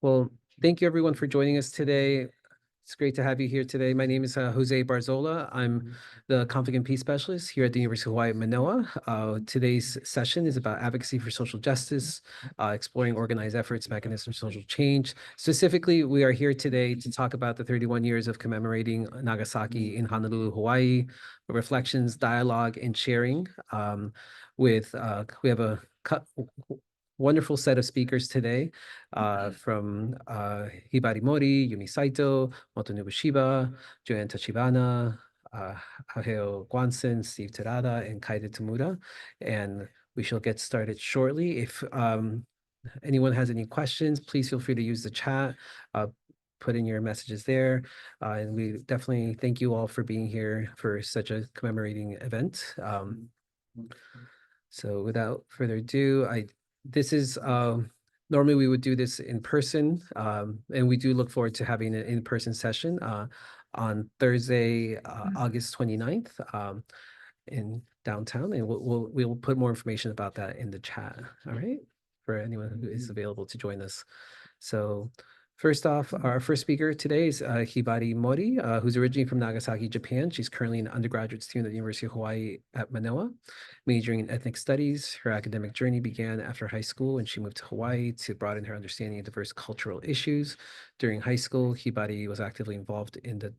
Well, thank you everyone for joining us today. It's great to have you here today. My name is José Barzola. I'm the Conflict and Peace Specialist here at the University of Hawaii at Manoa. Today's session is about advocacy for social justice, exploring organized efforts, mechanisms for social change. Specifically, we are here today to talk about the 31 years of commemorating Nagasaki in Honolulu, Hawaii, reflections, dialogue, and sharing. We have a wonderful set of speakers today from Hibari Mori, Yumi Saito, Motonobu Shiiba, Joanne Tachibana, Haaheo Guanson, Steve Terada, and Kaede Tomura. And we shall get started shortly. If anyone has any questions, please feel free to use the chat. Put in your messages there. And we definitely thank you all for being here for such a commemorating event. So without further ado, this is normally we would do this in person, and we do look forward to having an in-person session on Thursday, August 29th in downtown, and we'll put more information about that in the chat. All right, for anyone who is available to join us. So first off, our first speaker today is Hibari Mori, who's originally from Nagasaki, Japan. She's currently an undergraduate student at the University of Hawaii at Manoa, majoring in ethnic studies. Her academic journey began after high school when she moved to Hawaii to broaden her understanding of diverse cultural issues. During high school, Hibari was actively involved in the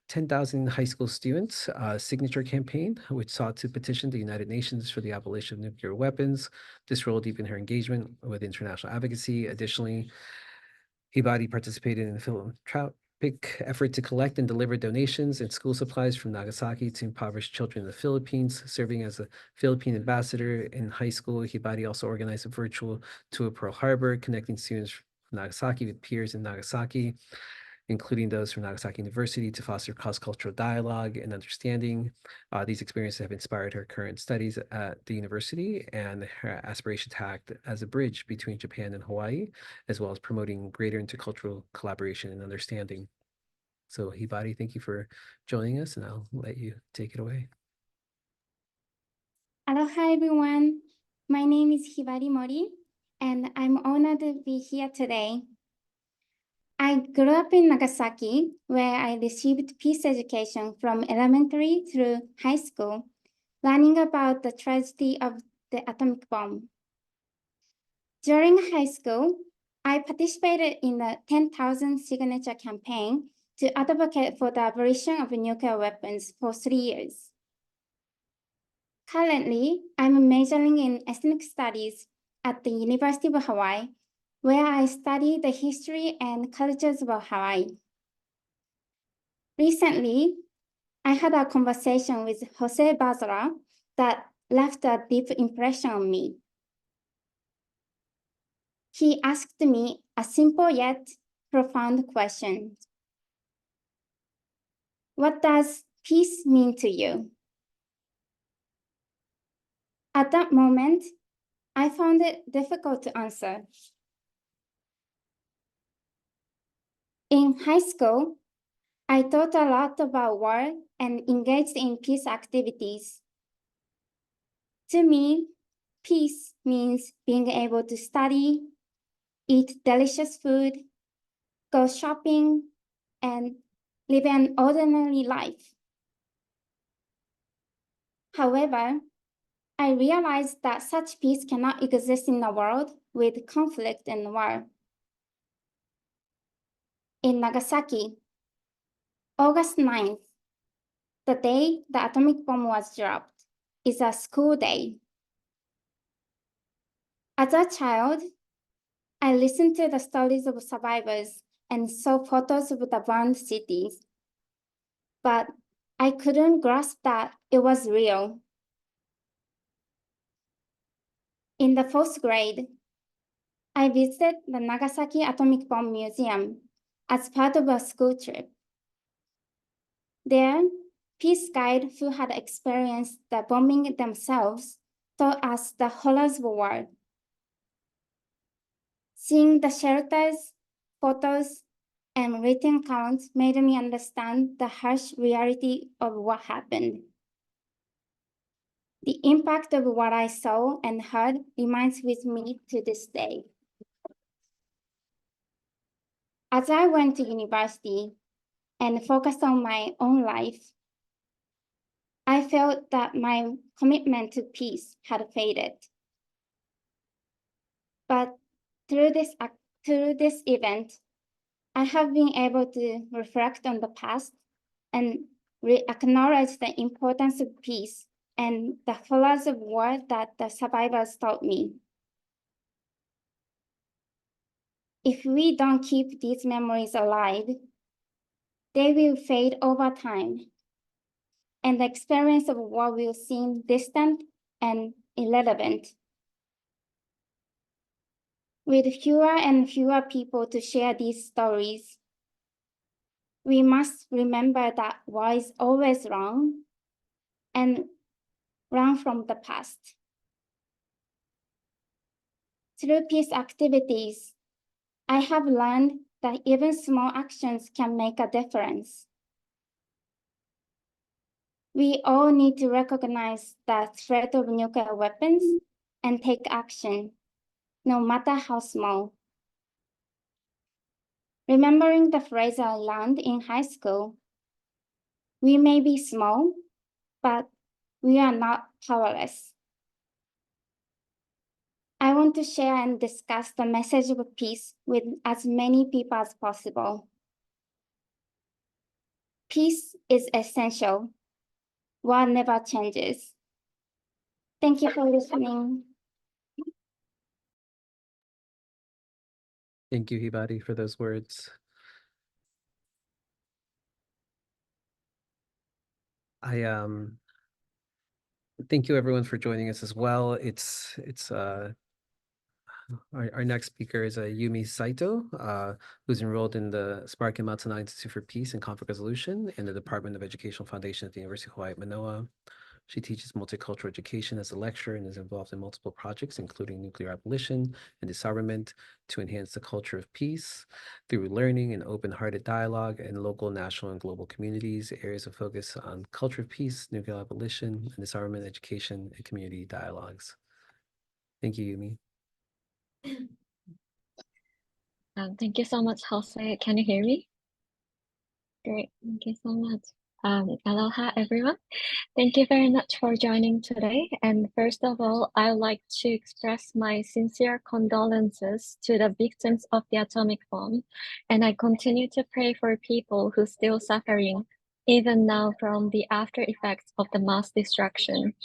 10,000 high school students signature campaign, which sought to petition the United Nations for the abolition of nuclear weapons. This role deepened her engagement with international advocacy. Additionally, Hibari participated in the philanthropic effort to collect and deliver donations and school supplies from Nagasaki to impoverished children in the Philippines. Serving as a Philippine ambassador in high school, Hibari also organized a virtual tour of Pearl Harbor, connecting students from Nagasaki with peers in Nagasaki, including those from Nagasaki University, to foster cross-cultural dialogue and understanding. These experiences have inspired her current studies at the university and her aspiration to act as a bridge between Japan and Hawaii, as well as promoting greater intercultural collaboration and understanding. So Hibari, thank you for joining us, and I'll let you take it away. Aloha, everyone. My name is Hibari Mori, and I'm honored to be here today. I grew up in Nagasaki, where I received peace education from elementary through high school, learning about the tragedy of the atomic bomb. During high school, I participated in the 10,000 signature campaign to advocate for the abolition of nuclear weapons for 3 years. Currently, I'm majoring in ethnic studies at the University of Hawaii, where I study the history and cultures of Hawaii. Recently, I had a conversation with José Barzola that left a deep impression on me. He asked me a simple yet profound question. What does peace mean to you? At that moment, I found it difficult to answer. In high school, I thought a lot about war and engaged in peace activities. To me, peace means being able to study, eat delicious food, go shopping, and live an ordinary life. However, I realized that such peace cannot exist in a world with conflict and war. In Nagasaki, August 9th, the day the atomic bomb was dropped, is a school day. As a child, I listened to the stories of survivors and saw photos of the burned cities, but I couldn't grasp that it was real. In the 4th grade, I visited the Nagasaki Atomic Bomb Museum as part of a school trip. There, peace guides who had experienced the bombing themselves taught us the horrors of war. Seeing the shelters, photos, and written accounts made me understand the harsh reality of what happened. The impact of what I saw and heard remains with me to this day. As I went to university and focused on my own life, I felt that my commitment to peace had faded. But through this event, I have been able to reflect on the past and acknowledge the importance of peace and the horrors of war that the survivors taught me. If we don't keep these memories alive, they will fade over time, and the experience of war will seem distant and irrelevant. With fewer and fewer people to share these stories, we must remember that war is always wrong and run from the past. Through peace activities, I have learned that even small actions can make a difference. We all need to recognize the threat of nuclear weapons and take action, no matter how small. Remembering the phrase I learned in high school, we may be small, but we are not powerless. I want to share and discuss the message of peace with as many people as possible. Peace is essential. War never changes. Thank you for listening. Thank you, Hibari, for those words. I thank you everyone for joining us as well. Our next speaker is Yumi Saito, who's enrolled in the Spark and Matsunaga Institute for Peace and Conflict Resolution in the Department of Educational Foundation at the University of Hawaii at Manoa. She teaches multicultural education as a lecturer and is involved in multiple projects, including nuclear abolition and disarmament, to enhance the culture of peace through learning and open-hearted dialogue in local, national, and global communities. Areas of focus on culture of peace, nuclear abolition, and disarmament, education, and community dialogues. Thank you, Yumi. Thank you so much, José. Can you hear me? Great, thank you so much. Aloha, everyone. Thank you very much for joining today. And first of all, I would like to express my sincere condolences to the victims of the atomic bomb. And I continue to pray for people who are still suffering, even now from the after effects of the mass destruction.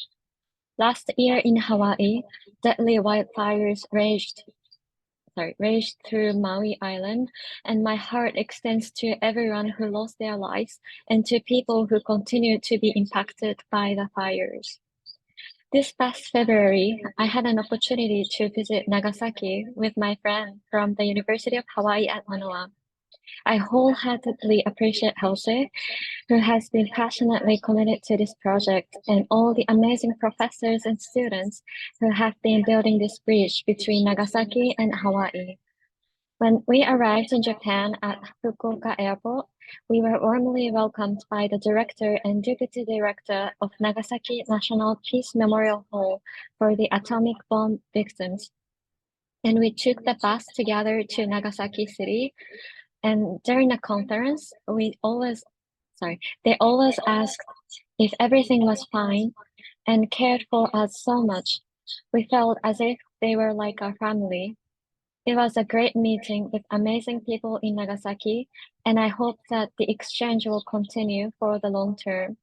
Last year in Hawaii, deadly wildfires raged through Maui Island, and my heart extends to everyone who lost their lives and to people who continue to be impacted by the fires. This past February, I had an opportunity to visit Nagasaki with my friend from the University of Hawaii at Manoa. I wholeheartedly appreciate José, who has been passionately committed to this project, and all the amazing professors and students who have been building this bridge between Nagasaki and Hawaii. When we arrived in Japan at Fukuoka Airport, we were warmly welcomed by the director and deputy director of Nagasaki National Peace Memorial Hall for the atomic bomb victims. And we took the bus together to Nagasaki City. And during the conference, they always asked if everything was fine and cared for us so much. We felt as if they were like our family. It was a great meeting with amazing people in Nagasaki, and I hope that the exchange will continue for the long term.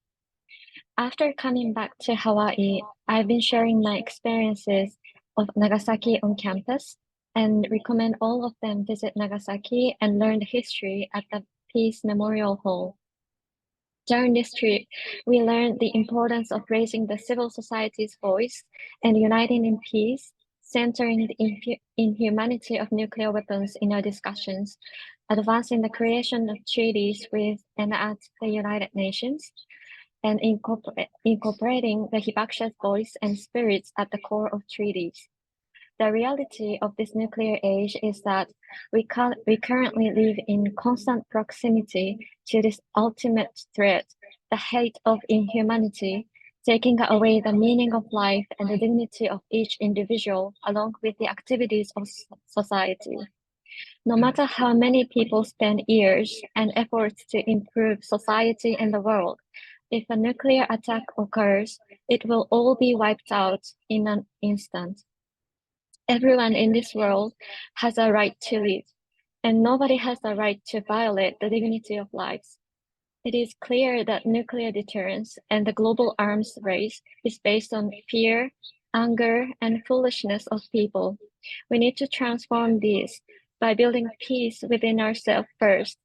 After coming back to Hawaii, I've been sharing my experiences of Nagasaki on campus and recommend all of them visit Nagasaki and learn the history at the Peace Memorial Hall. During this trip, we learned the importance of raising the civil society's voice and uniting in peace, centering the inhumanity of nuclear weapons in our discussions, advancing the creation of treaties with and at the United Nations, and incorporating the hibakusha's voice and spirits at the core of treaties. The reality of this nuclear age is that we currently live in constant proximity to this ultimate threat, the hate of inhumanity, taking away the meaning of life and the dignity of each individual, along with the activities of society. No matter how many people spend years and efforts to improve society and the world, if a nuclear attack occurs, it will all be wiped out in an instant. Everyone in this world has a right to live, and nobody has the right to violate the dignity of lives. It is clear that nuclear deterrence and the global arms race is based on fear, anger, and foolishness of people. We need to transform these by building peace within ourselves first,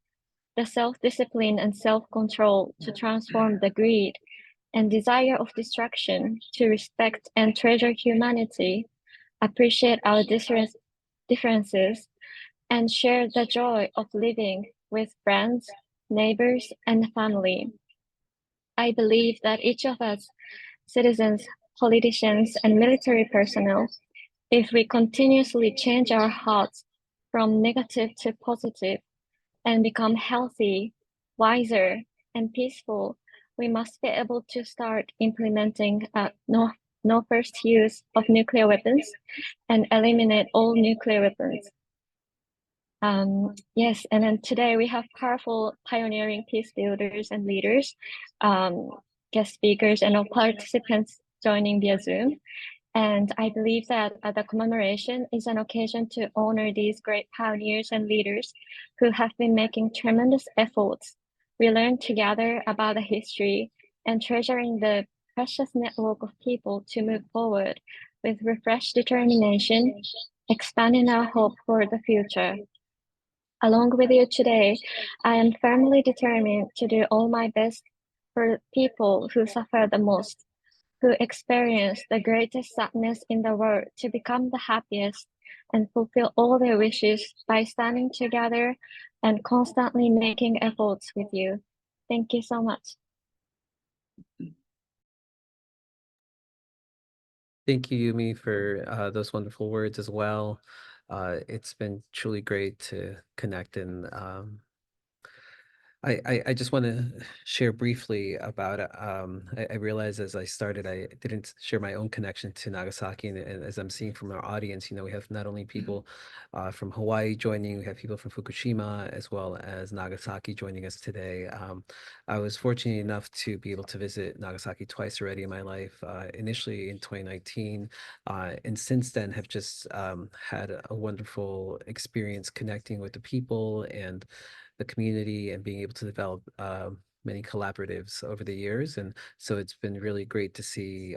the self-discipline and self-control to transform the greed and desire of destruction to respect and treasure humanity, appreciate our differences, and share the joy of living with friends, neighbors, and family. I believe that each of us, citizens, politicians, and military personnel, if we continuously change our hearts from negative to positive and become healthy, wiser, and peaceful, we must be able to start implementing no first use of nuclear weapons and eliminate all nuclear weapons. Yes, and then today we have powerful pioneering peace builders and leaders, guest speakers, and all participants joining via Zoom. And I believe that the commemoration is an occasion to honor these great pioneers and leaders who have been making tremendous efforts. We learn together about the history and treasuring the precious network of people to move forward with refreshed determination, expanding our hope for the future. Along with you today, I am firmly determined to do all my best for people who suffer the most, who experience the greatest sadness in the world, to become the happiest and fulfill all their wishes by standing together and constantly making efforts with you. Thank you so much. Thank you, Yumi, for those wonderful words as well. It's been truly great to connect, and I just want to share briefly about I realized as I started, I didn't share my own connection to Nagasaki, and as I'm seeing from our audience, we have not only people from Hawaii joining, we have people from Fukushima as well as Nagasaki joining us today. I was fortunate enough to be able to visit Nagasaki twice already in my life, initially in 2019, and since then have just had a wonderful experience connecting with the people and the community and being able to develop many collaboratives over the years. And so it's been really great to see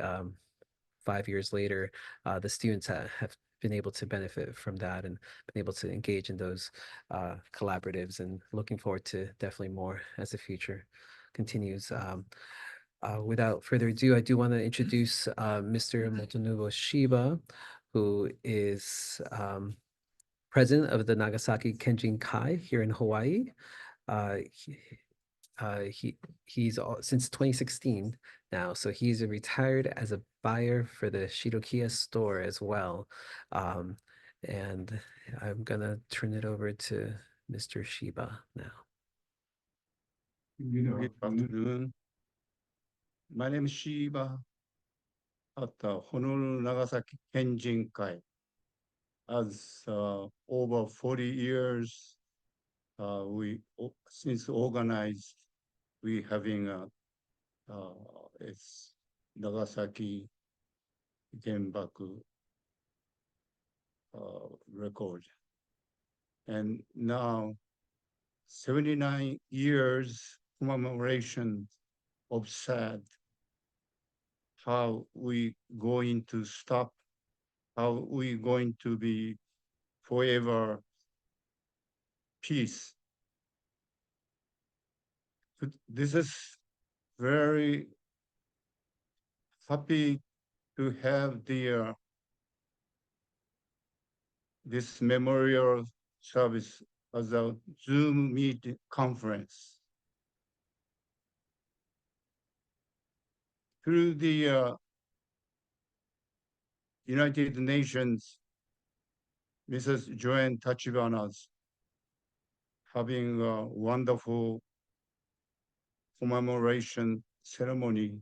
5 years later, the students have been able to benefit from that and been able to engage in those collaboratives, and looking forward to definitely more as the future continues. Without further ado, I do want to introduce Mr. Motonobu Shiiba, who is president of the Nagasaki Kenjin Kai here in Hawaii. He's since 2016 now, so he's retired as a buyer for the Shirokiya store as well. And I'm gonna turn it over to Mr. Shiiba now. Good afternoon. My name is Shiiba at Honolulu Nagasaki Kenjin Kai. As over 40 years, since organized, we having it's Nagasaki Genbaku record. And now 79 years commemoration of sad. How we going to stop? How we going to be forever peace? This is very happy to have the this memorial service as a Zoom meet conference. Through the United Nations, Mrs. Joanne Tachibana's having a wonderful commemoration ceremony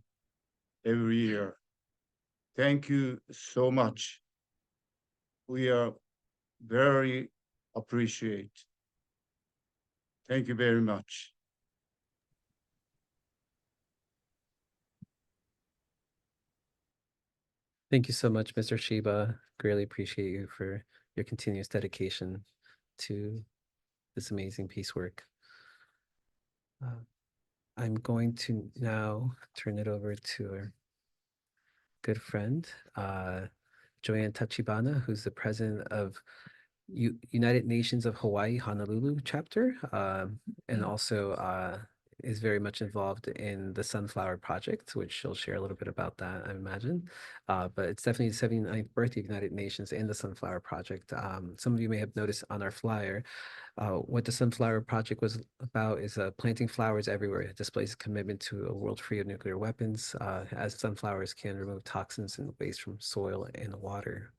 every year. Thank you so much. We are very appreciate. Thank you very much. Thank you so much, Mr. Shiiba. Greatly appreciate you for your continuous dedication to this amazing peace work. I'm going to now turn it over to our good friend, Joanne Tachibana, who's the president of United Nations of Hawaii Honolulu chapter, and also is very much involved in the Sunflower Project, which she'll share a little bit about that, I imagine. But it's definitely the 79th birthday of United Nations and the Sunflower Project. Some of you may have noticed on our flyer, what the Sunflower Project was about is planting flowers everywhere. It displays a commitment to a world free of nuclear weapons, as sunflowers can remove toxins and waste from soil and water.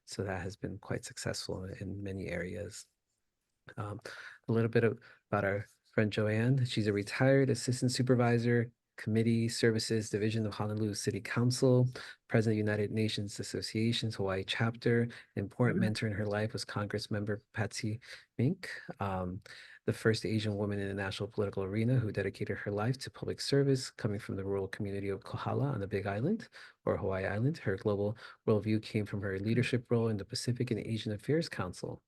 So that has been quite successful in many areas. A little bit about our friend Joanne. She's a retired assistant supervisor, committee services division of Honolulu City Council, president of United Nations Association's Hawaii chapter. An important mentor in her life was Congress member Patsy Mink, the first Asian woman in the national political arena who dedicated her life to public service, coming from the rural community of Kohala on the Big Island, or Hawaii Island. Her global worldview came from her leadership role in the Pacific and Asian Affairs Council.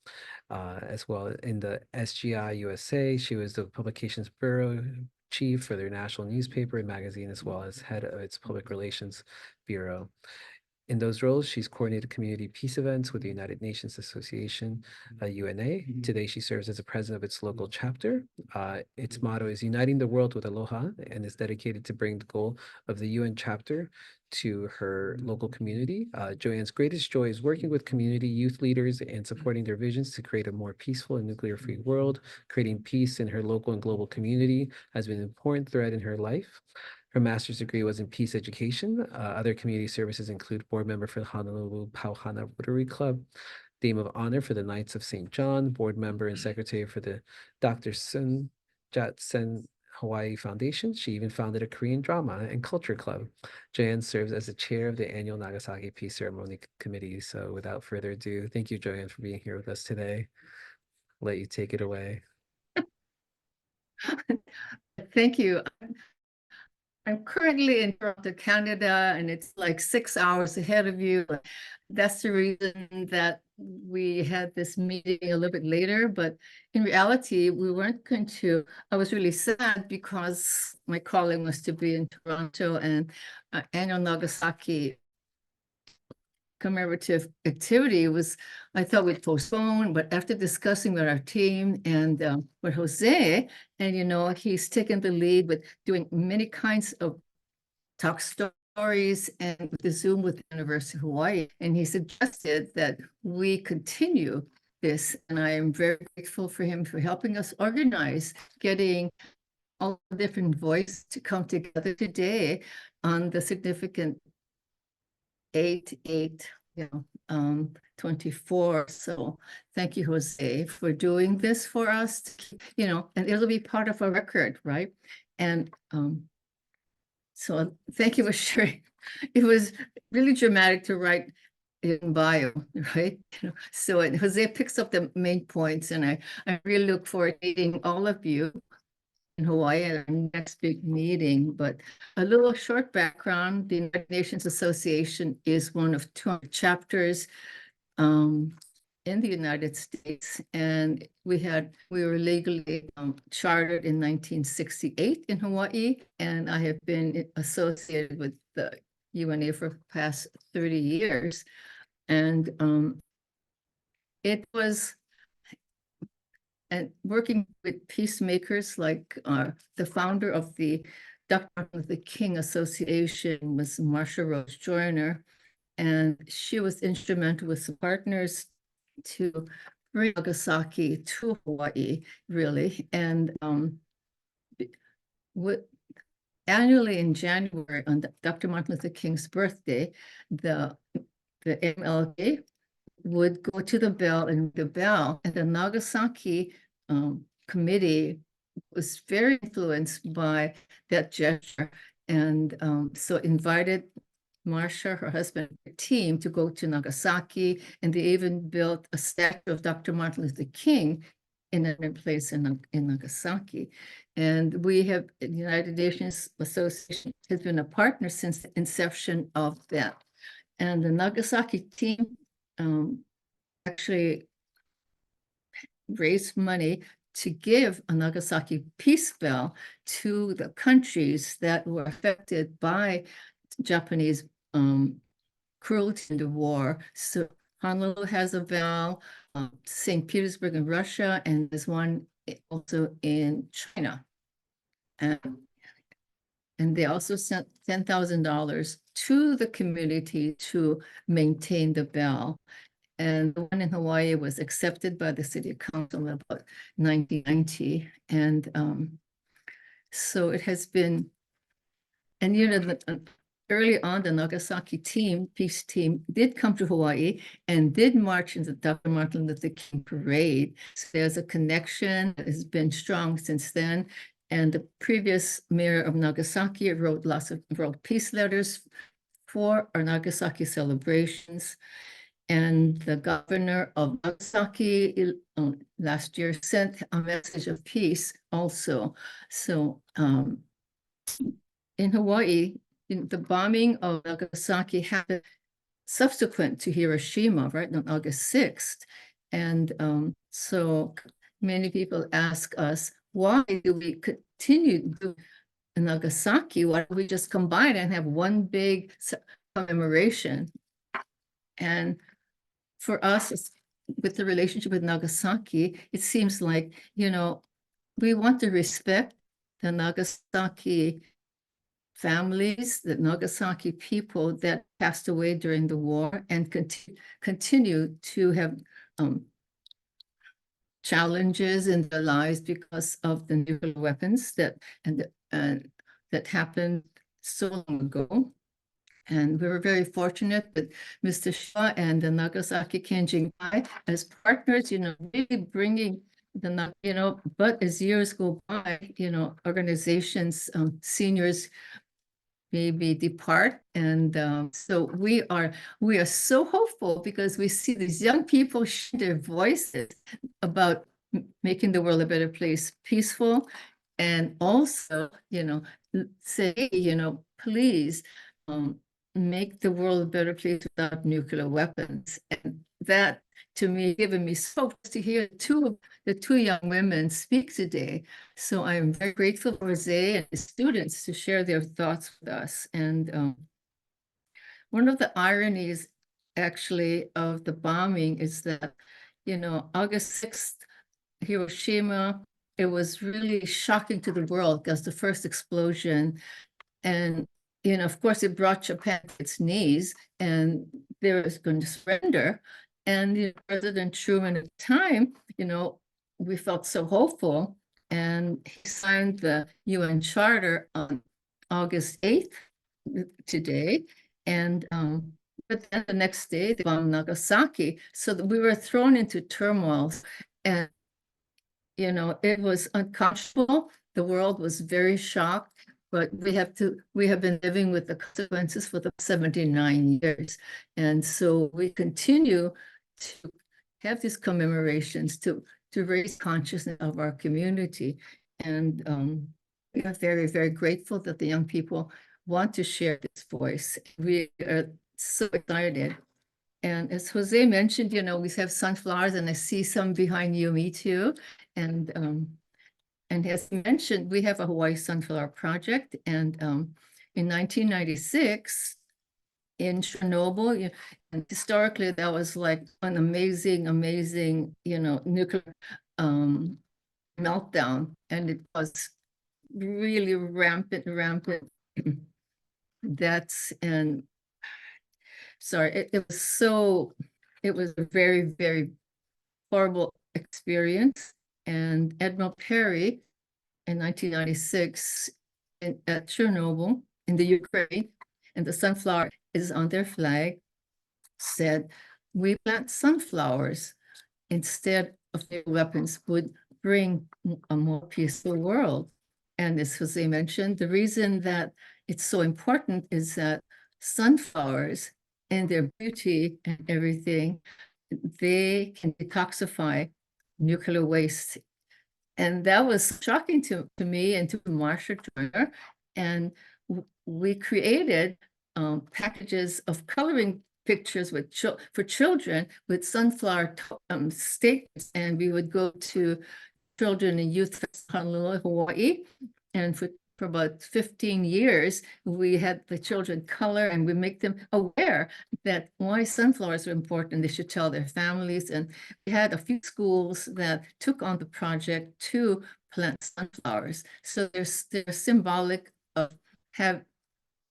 As well in the SGI USA, she was the publications bureau chief for their national newspaper and magazine, as well as head of its public relations bureau. In those roles, she's coordinated community peace events with the United Nations Association, UNA. Today, she serves as the president of its local chapter. Its motto is uniting the world with aloha, and is dedicated to bring the goal of the UN chapter to her local community. Joanne's greatest joy is working with community youth leaders and supporting their visions to create a more peaceful and nuclear-free world. Creating peace in her local and global community has been an important thread in her life. Her master's degree was in peace education. Other community services include board member for the Honolulu Pauhana Rotary Club, Dame of Honor for the Knights of St. John, board member and secretary for the Dr. Sun Jat-sen Hawaii Foundation. She even founded a Korean drama and culture club. Joanne serves as the chair of the annual Nagasaki Peace Ceremony Committee. So without further ado, thank you, Joanne, for being here with us today. I'll let you take it away. Thank you. I'm currently in Toronto, Canada, and it's like 6 hours ahead of you. That's the reason that we had this meeting a little bit later, but in reality, we weren't going to. I was really sad because my calling was to be in Toronto, and annual Nagasaki commemorative activity was, I thought we'd postpone, but after discussing with our team and with José, and he's taken the lead with doing many kinds of talk stories and with the Zoom with the University of Hawaii, and he suggested that we continue this, and I am very grateful for him for helping us organize, getting all the different voices to come together today on the significant 8/8/24. So thank you, José, for doing this for us, and it'll be part of our record, right? And so thank you for sharing. It was really dramatic to write in bio, right? So José picks up the main points, and I really look forward to meeting all of you in Hawaii at our next big meeting. But a little short background: the United Nations Association is one of 200 chapters in the United States, and we were legally chartered in 1968 in Hawaii, and I have been associated with the UNA for the past 30 years, and it was. And working with peacemakers, like the founder of the Dr. Martin Luther King Association was Marsha Rose Joyner, and she was instrumental with some partners to bring Nagasaki to Hawaii, really. And annually in January, on Dr. Martin Luther King's birthday, the MLK would go to the bell and the bell, and the Nagasaki committee was very influenced by that gesture, and so invited Marcia, her husband, a team to go to Nagasaki, and they even built a statue of Dr. Martin Luther King in a place in Nagasaki. And we have, the United Nations Association has been a partner since the inception of that. And the Nagasaki team actually raised money to give a Nagasaki peace bell to the countries that were affected by Japanese cruelty in the war. So Honolulu has a bell, St. Petersburg in Russia, and there's one also in China. And they also sent $10,000 to the community to maintain the bell. And the one in Hawaii was accepted by the city council in about 1990. And so it has been, and you know, early on, the Nagasaki team, peace team, did come to Hawaii and did march in the Dr. Martin Luther King parade. So there's a connection that has been strong since then. And the previous mayor of Nagasaki wrote peace letters for our Nagasaki celebrations. And the governor of Nagasaki last year sent a message of peace also. So in Hawaii, the bombing of Nagasaki happened subsequent to Hiroshima, right, on August 6th. And so many people ask us, why do we continue to do Nagasaki? Why don't we just combine and have one big commemoration? And for us, with the relationship with Nagasaki, it seems like, you know, we want to respect the Nagasaki families, the Nagasaki people that passed away during the war, and continue to have challenges in their lives because of the nuclear weapons that happened so long ago. And we were very fortunate that Mr. Shaw and the Nagasaki Kingian as partners, you know, really bringing the, you know, but as years go by, you know, organizations, seniors maybe depart. And so we are so hopeful because we see these young people share their voices about making the world a better place, peaceful, and also, you know, say, you know, please make the world a better place without nuclear weapons. And that, to me, given me so to hear the two young women speak today. So I'm very grateful for José and his students to share their thoughts with us. And one of the ironies, actually, of the bombing is that, you know, August 6th, Hiroshima, it was really shocking to the world because the first explosion, and you know, of course, it brought Japan to its knees, and they were going to surrender. And you know, President Truman at the time, you know, we felt so hopeful, and he signed the UN Charter on August 8th today, and but then the next day they bombed Nagasaki, so that we were thrown into turmoil, and you know, it was uncomfortable. The world was very shocked, but we have been living with the consequences for the 79 years. And so we continue to have these commemorations to raise consciousness of our community. And we are very, very grateful that the young people want to share this voice. We are so excited. And as José mentioned, you know, we have sunflowers, and I see some behind Yumi too. And as he mentioned, we have a Hawaii Sunflower Project. And in 1996, in Chernobyl, you know, and historically, that was like an amazing, you know, nuclear meltdown. And it was really rampant. Sorry, it was a very, very horrible experience. And Admiral Perry in 1996 at Chernobyl in the Ukraine, and the sunflower is on their flag, said, we plant sunflowers instead of their weapons would bring a more peaceful world. And as José mentioned, the reason that it's so important is that sunflowers and their beauty and everything, they can detoxify nuclear waste. And that was shocking to me and to Marsha Turner. And we created packages of coloring pictures with for children with sunflower statements. And we would go to Children and Youth Honolulu, Hawaii. And for about 15 years, we had the children color and we make them aware that why sunflowers are important. They should tell their families. And we had a few schools that took on the project to plant sunflowers. So they're symbolic of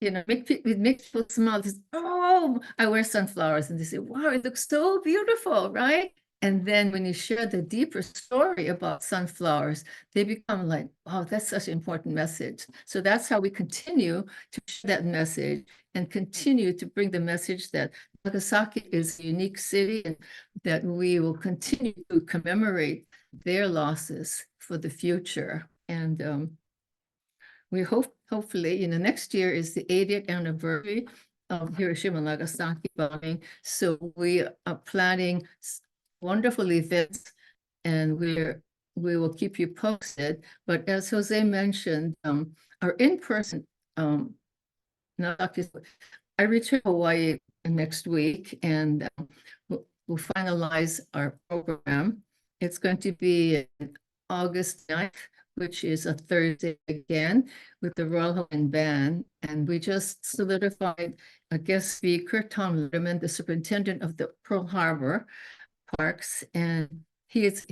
make people smile. Oh, I wear sunflowers. And they say, wow, it looks so beautiful, right? And then when you share the deeper story about sunflowers, they become like, wow, that's such an important message. So that's how we continue to share that message and continue to bring the message that Nagasaki is a unique city and that we will continue to commemorate their losses for the future. And we hopefully, next year is the 80th anniversary of Hiroshima Nagasaki bombing. So we are planning wonderful events, and we will keep you posted. But as José mentioned, our in-person I return to Hawaii next week, and we'll finalize our program. It's going to be August 9th, which is a Thursday again, with the Royal Hawaiian Band. And we just solidified a guest speaker, Tom Letterman, the superintendent of the Pearl Harbor Parks. And his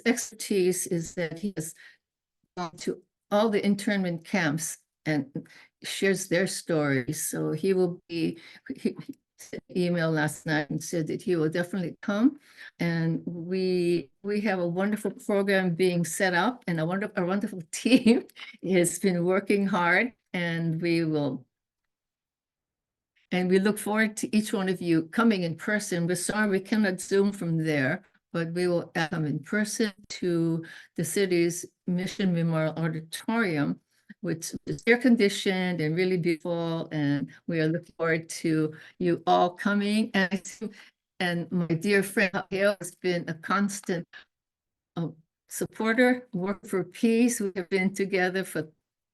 expertise is that he has gone to all the internment camps and shares their stories. So he will be, he sent an email last night and said that he will definitely come. And we have a wonderful program being set up, and a wonderful team has been working hard, and we look forward to each one of you coming in person. We're sorry we cannot Zoom from there, but we will come in person to the city's Mission Memorial Auditorium, which is air conditioned and really beautiful. And we are looking forward to you all coming. And my dear friend Haaheo has been a constant supporter, work for peace. We have been together for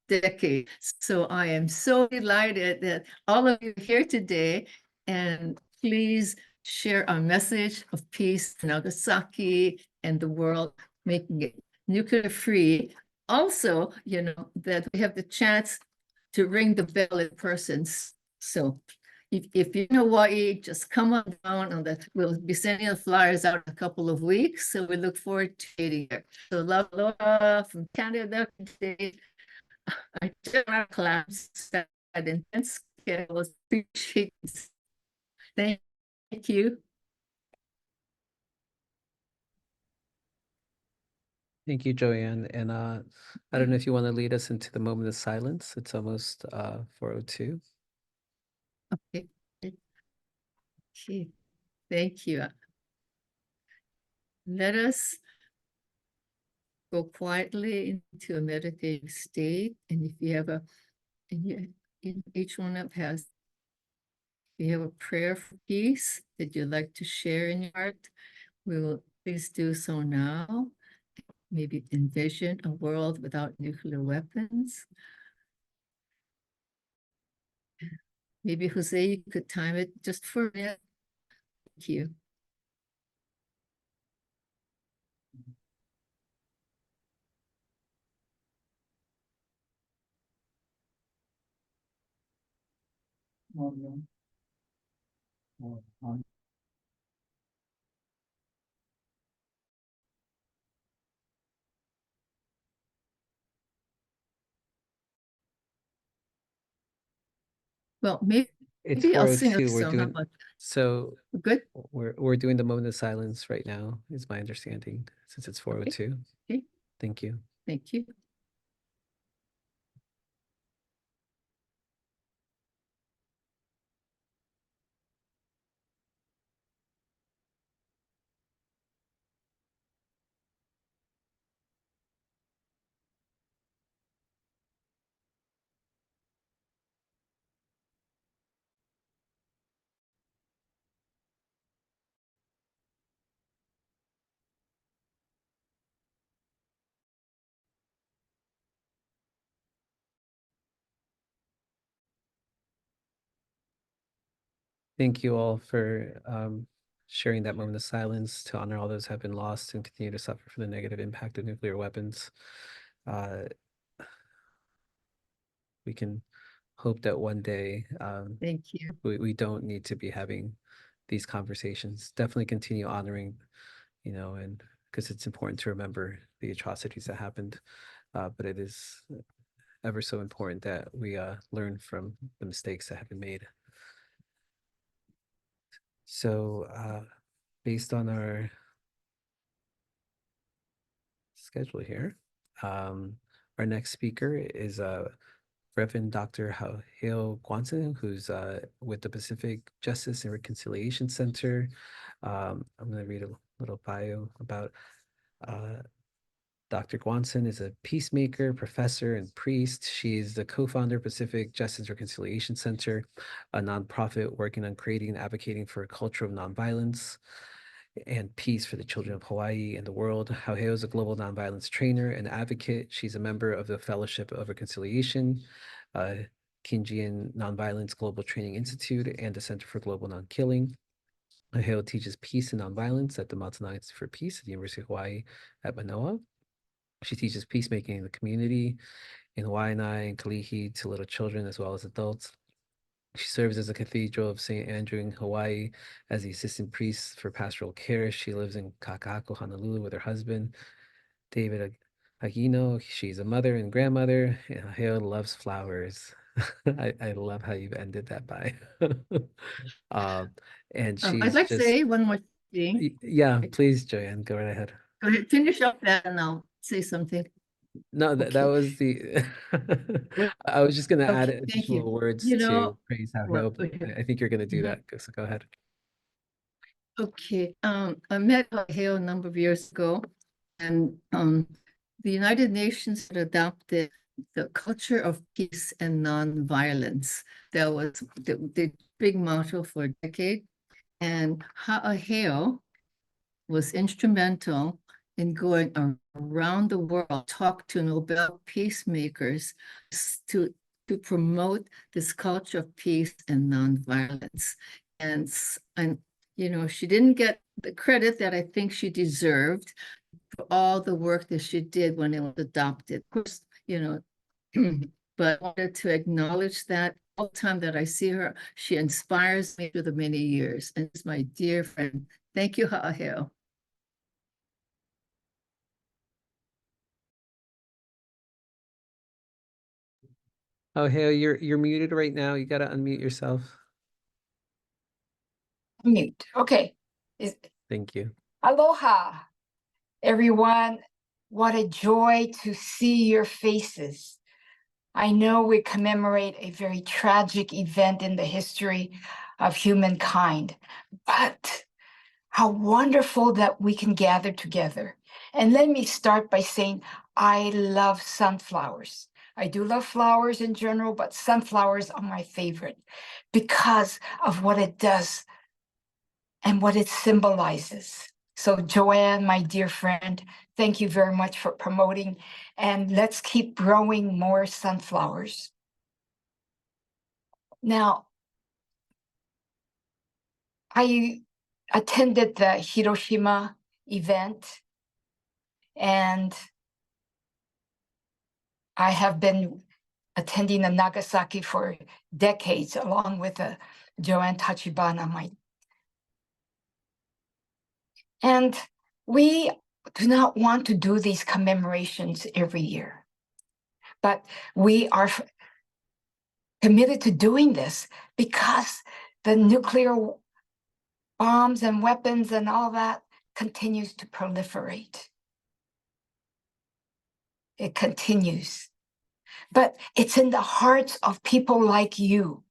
decades. So I am so delighted that all of you are here today, and please share our message of peace in Nagasaki and the world, making it nuclear free. Also, that we have the chance to ring the bell in person. So if you're in Hawaii, just come on down on that. We'll be sending the flyers out in a couple of weeks. So we look forward to meeting you. So aloha from Canada today. I did our class that intense skills. Appreciate it. Thank you. Thank you, Joanne. And I don't know if you want to lead us into the moment of silence. It's almost 4:02. Okay. Okay. Thank you. Let us go quietly into a meditative state. And if you have each one of has, if you have a prayer for peace that you'd like to share in your heart, we will please do so now. Maybe envision a world without nuclear weapons. Maybe José, you could time it just for a minute. Thank you. Well, maybe I'll sing a 4:02. We're song. How doing about so. good? We're doing the moment of silence right now, is my understanding, since it's 4:02. Okay. Thank you. Thank you. thank you all for sharing that moment of silence to honor all those who have been lost and continue to suffer from the negative impact of nuclear weapons. We can hope that one day Thank you. we don't need to be having these conversations. Definitely continue honoring, and because it's important to remember the atrocities that happened. But it is ever so important that we learn from the mistakes that have been made. So based on our schedule here, our next speaker is Reverend Dr. Haaheo Guanson, who's with the Pacific Justice and Reconciliation Center. I'm going to read a little bio about Dr. Guanson is a peacemaker, professor, and priest. She is the co-founder of Pacific Justice Reconciliation Center, a nonprofit working on creating and advocating for a culture of nonviolence and peace for the children of Hawaii and the world. Haaheo is a global nonviolence trainer and advocate. She's a member of the Fellowship of Reconciliation, Kingian Nonviolence Global Training Institute, and the Center for Global Nonkilling. Haaheo teaches peace and nonviolence at the Matsunaga Institute for Peace at the University of Hawaii at Mānoa. She teaches peacemaking in the community in Waianae and Kalihi to little children as well as adults. She serves as a Cathedral of St Andrew in Hawaii as the assistant priest for pastoral care. She lives in Kakaako, Honolulu with her husband, David Hagino. She's a mother and grandmother, and Haaheo loves flowers. I love how you've ended that by. And she's I'd like to just, say one more thing. yeah, please, Joanne, go right ahead. Go ahead, finish up that and I'll say something. No, that Okay. was the I was just gonna add Okay, thank you. additional words You to know, praise well, Haaheo, but okay. I think you're gonna do Mhm. that. So go ahead. Okay, I met Haaheo a number of years ago, and the United Nations had adopted the culture of peace and nonviolence. That was the big motto for a decade. And Haaheo was instrumental in going around the world, talk to Nobel peacemakers to promote this culture of peace and nonviolence. And she didn't get the credit that I think she deserved for all the work that she did when it was adopted. Of course, but I wanted to acknowledge that all the time that I see her, she inspires me through the many years. And it's my dear friend. Thank you, Haaheo. Oh, Haaheo, you're muted right now. You gotta unmute yourself. Mute. Okay. Thank you. Aloha, everyone. What a joy to see your faces. I know we commemorate a very tragic event in the history of humankind, but how wonderful that we can gather together. And let me start by saying, I love sunflowers. I do love flowers in general, but sunflowers are my favorite because of what it does and what it symbolizes. So Joanne, my dear friend, thank you very much for promoting, and let's keep growing more sunflowers. Now, I attended the Hiroshima event, and I have been attending the Nagasaki for decades, along with Joanne Tachibana, and we do not want to do these commemorations every year, but we are committed to doing this because the nuclear bombs and weapons and all that continues to proliferate. It continues. But it's in the hearts of people like you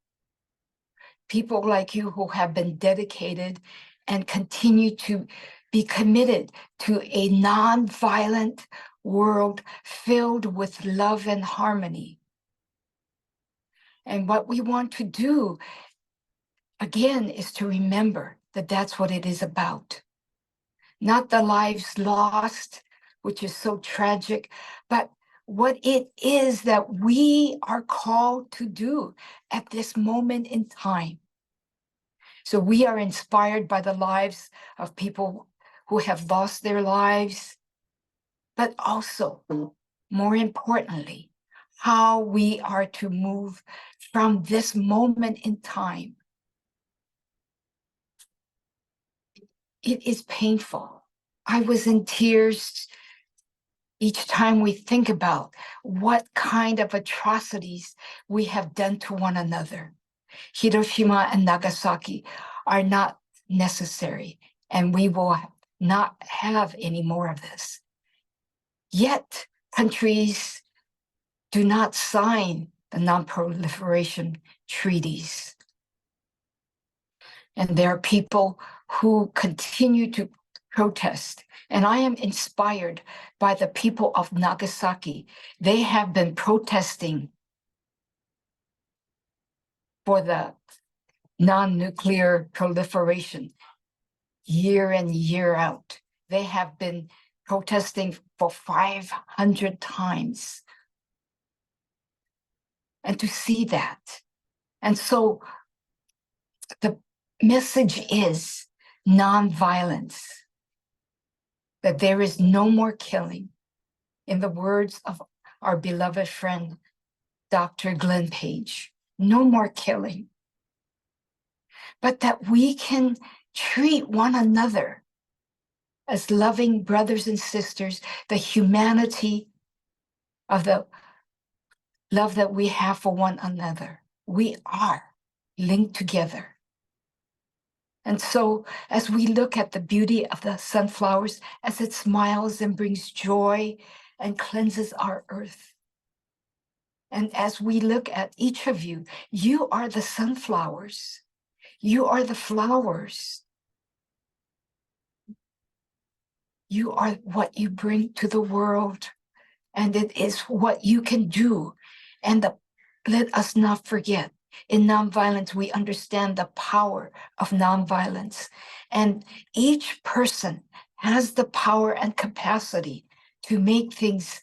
who have been dedicated and continue to be committed to a nonviolent world filled with love and harmony. And what we want to do, again, is to remember that that's what it is about. Not the lives lost, which is so tragic, but what it is that we are called to do at this moment in time. So we are inspired by the lives of people who have lost their lives, but also, more importantly, how we are to move from this moment in time. It is painful. I was in tears each time we think about what kind of atrocities we have done to one another. Hiroshima and Nagasaki are not necessary, and we will not have any more of this. Yet, countries do not sign the non-proliferation treaties. And there are people who continue to protest. And I am inspired by the people of Nagasaki. They have been protesting for the non-nuclear proliferation year in, year out. They have been protesting for 500 times. And to see that. And so the message is nonviolence, that there is no more killing. In the words of our beloved friend, Dr. Glenn Page, no more killing. But that we can treat one another as loving brothers and sisters, the humanity of the love that we have for one another. We are linked together. And so as we look at the beauty of the sunflowers, as it smiles and brings joy and cleanses our earth, and as we look at each of you, you are the sunflowers. You are the flowers. You are what you bring to the world, and it is what you can do. And let us not forget, in nonviolence, we understand the power of nonviolence. And each person has the power and capacity to make things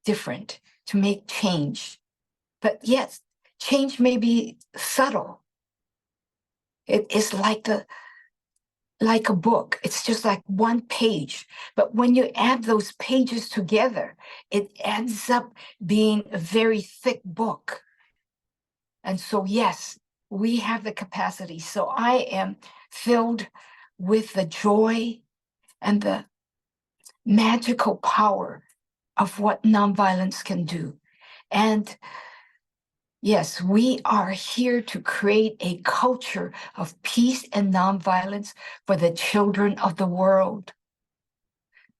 different, to make change. But yes, change may be subtle. It is like a book. It's just like one page. But when you add those pages together, it ends up being a very thick book. And so, yes, we have the capacity. So I am filled with the joy and the magical power of what nonviolence can do. And yes, we are here to create a culture of peace and nonviolence for the children of the world.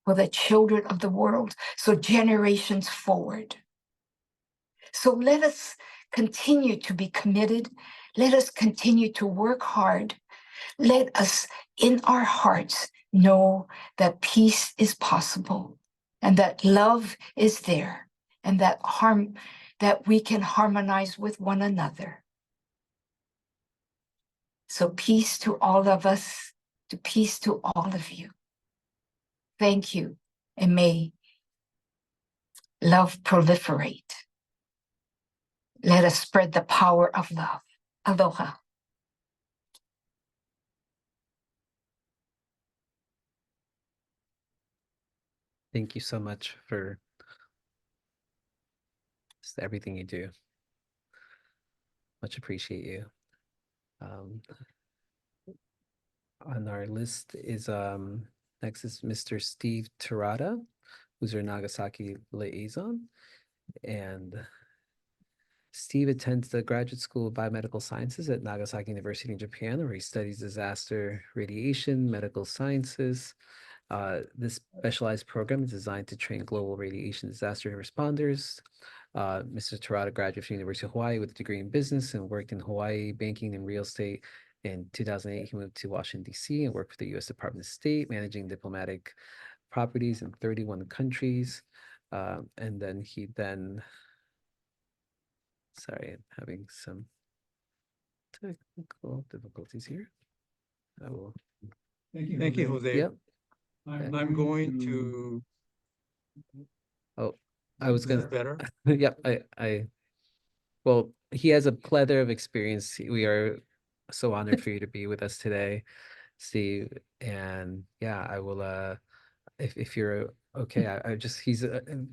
For the children of the world, so generations forward. So let us continue to be committed. Let us continue to work hard. Let us, in our hearts, know that peace is possible and that love is there and that we can harmonize with one another. So peace to all of us, to peace to all of you. Thank you, and may love proliferate. Let us spread the power of love. Aloha. Thank you so much for just everything you do. Much appreciate you. On our list is next is Mr. Steve Terada, who's our Nagasaki liaison. And Steve attends the Graduate School of Biomedical Sciences at Nagasaki University in Japan, where he studies disaster radiation, medical sciences. This specialized program is designed to train global radiation disaster responders. Mr. Terada graduated from the University of Hawaii with a degree in business and worked in Hawaii banking and real estate. In 2008, he moved to Washington, D.C. and worked for the U.S. Department of State, managing diplomatic properties in 31 countries. And then he sorry, I'm having some technical difficulties here. I will. Thank you, Jose. Yep. I'm going to. Oh, I was Is gonna. this better? Yep. Well, he has a plethora of experience. We are so honored for you to be with us today, Steve. And yeah, I will if you're okay, I just he's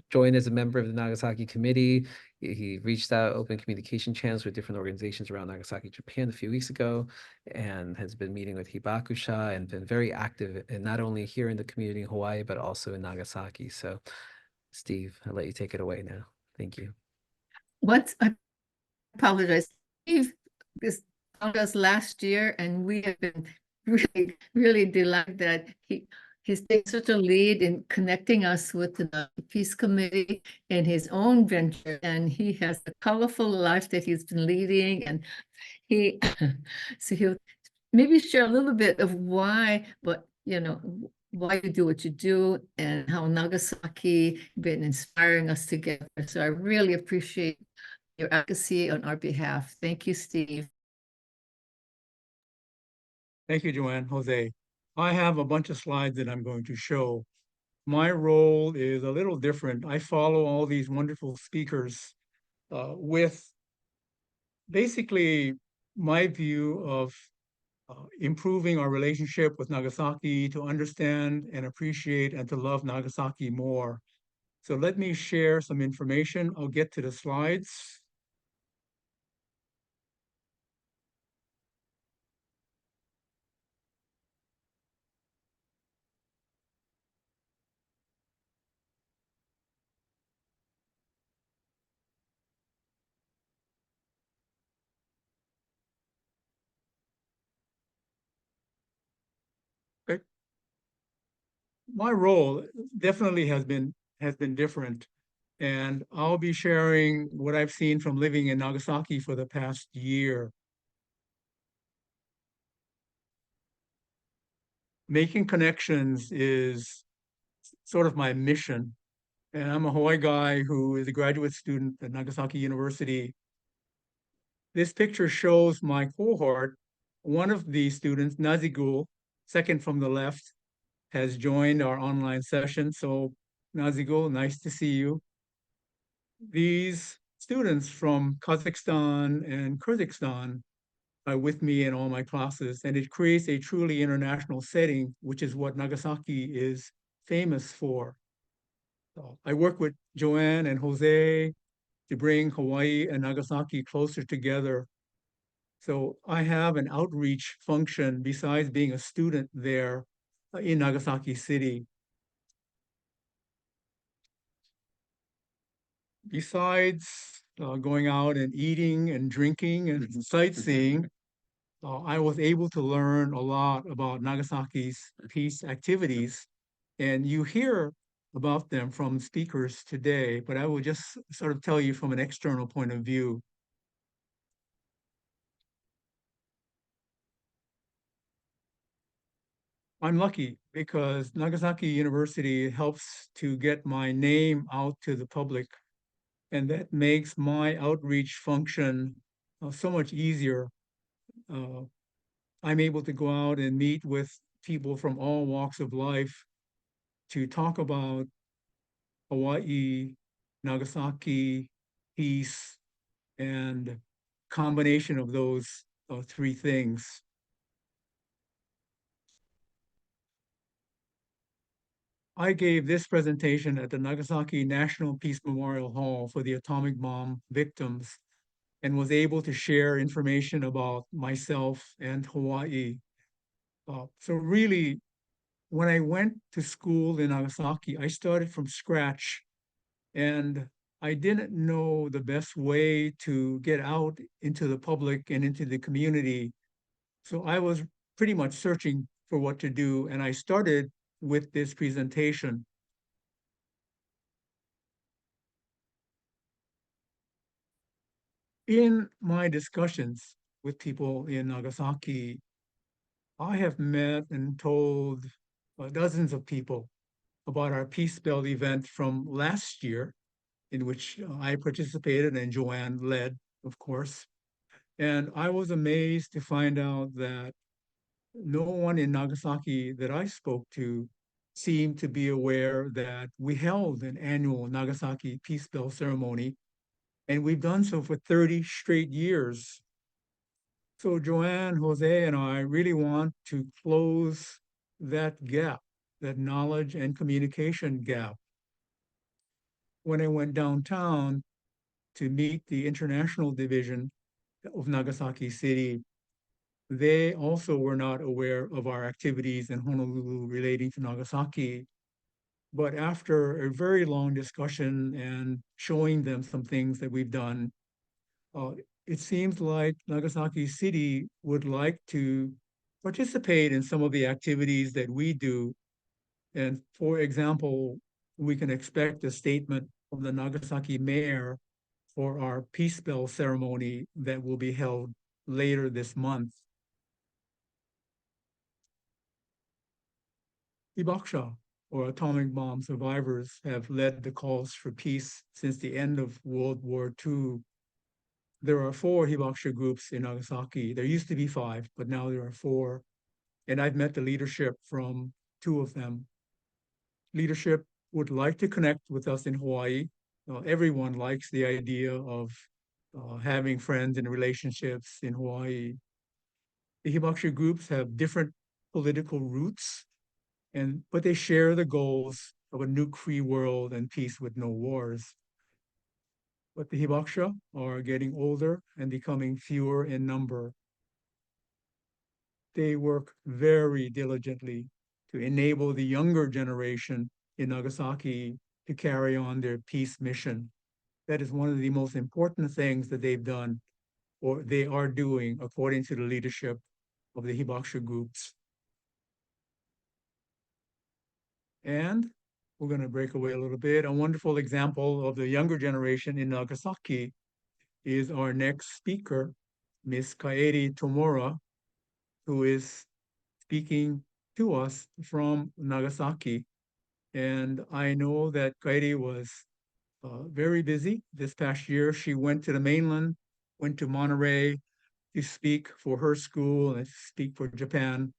joined as a member of the Nagasaki committee. He reached out open communication channels with different organizations around Nagasaki, Japan a few weeks ago, and has been meeting with Hibakusha and been very active, and not only here in the community in Hawaii, but also in Nagasaki. So Steve, I'll let you take it away now. Thank you. I apologize. Steve, this found us last year, and we have been really, really delighted that he's taken such a lead in connecting us with the Peace Committee in his own venture, and he has a colorful life that he's been leading, and so he'll maybe share a little bit of why, but why you do what you do and how Nagasaki been inspiring us together. So I really appreciate your advocacy on our behalf. Thank you, Steve. Thank you, Joanne. Jose. I have a bunch of slides that I'm going to show. My role is a little different. I follow all these wonderful speakers with basically my view of improving our relationship with Nagasaki, to understand and appreciate and to love Nagasaki more. So let me share some information. I'll get to the slides. Okay. My role definitely has been different, and I'll be sharing what I've seen from living in Nagasaki for the past year. Making connections is sort of my mission, and I'm a Hawaii guy who is a graduate student at Nagasaki University. This picture shows my cohort. One of the students, Nazigul, second from the left, has joined our online session. So Nazigul, nice to see you. These students from Kazakhstan and Kyrgyzstan are with me in all my classes, and it creates a truly international setting, which is what Nagasaki is famous for. So I work with Joanne and Jose to bring Hawaii and Nagasaki closer together. So I have an outreach function besides being a student there in Nagasaki City. Besides going out and eating and drinking and sightseeing, I was able to learn a lot about Nagasaki's peace activities. And you hear about them from speakers today, but I will just sort of tell you from an external point of view. I'm lucky because Nagasaki University helps to get my name out to the public, and that makes my outreach function so much easier. I'm able to go out and meet with people from all walks of life to talk about Hawaii, Nagasaki, peace, and combination of those three things. I gave this presentation at the Nagasaki National Peace Memorial Hall for the atomic bomb victims, and was able to share information about myself and Hawaii. So really, when I went to school in Nagasaki, I started from scratch, and I didn't know the best way to get out into the public and into the community. So I was pretty much searching for what to do, and I started with this presentation. In my discussions with people in Nagasaki, I have met and told dozens of people about our Peace Belt event from last year, in which I participated and Joanne led, of course. And I was amazed to find out that no one in Nagasaki that I spoke to seemed to be aware that we held an annual Nagasaki Peace Belt ceremony, and we've done so for 30 straight years. So Joanne, Jose, and I really want to close that gap, that knowledge and communication gap. When I went downtown to meet the international division of Nagasaki City, they also were not aware of our activities in Honolulu relating to Nagasaki. But after a very long discussion and showing them some things that we've done, it seems like Nagasaki City would like to participate in some of the activities that we do. And for example, we can expect a statement from the Nagasaki mayor for our peace bell ceremony that will be held later this month. Hibakusha, or atomic bomb survivors, have led the calls for peace since the end of World War II. There are 4 hibakusha groups in Nagasaki. There used to be 5, but now there are 4. And I've met the leadership from 2 of them. Leadership would like to connect with us in Hawaii. Everyone likes the idea of having friends and relationships in Hawaii. The hibakusha groups have different political roots, but they share the goals of a nuke-free world and peace with no wars. But the hibakusha are getting older and becoming fewer in number. They work very diligently to enable the younger generation in Nagasaki to carry on their peace mission. That is one of the most important things that they've done, or they are doing, according to the leadership of the hibakusha groups. And we're going to break away a little bit. A wonderful example of the younger generation in Nagasaki is our next speaker, Miss Kaede Tomura, who is speaking to us from Nagasaki. And I know that Kaede was very busy this past year. She went to the mainland, went to Monterey to speak for her school and speak for Japan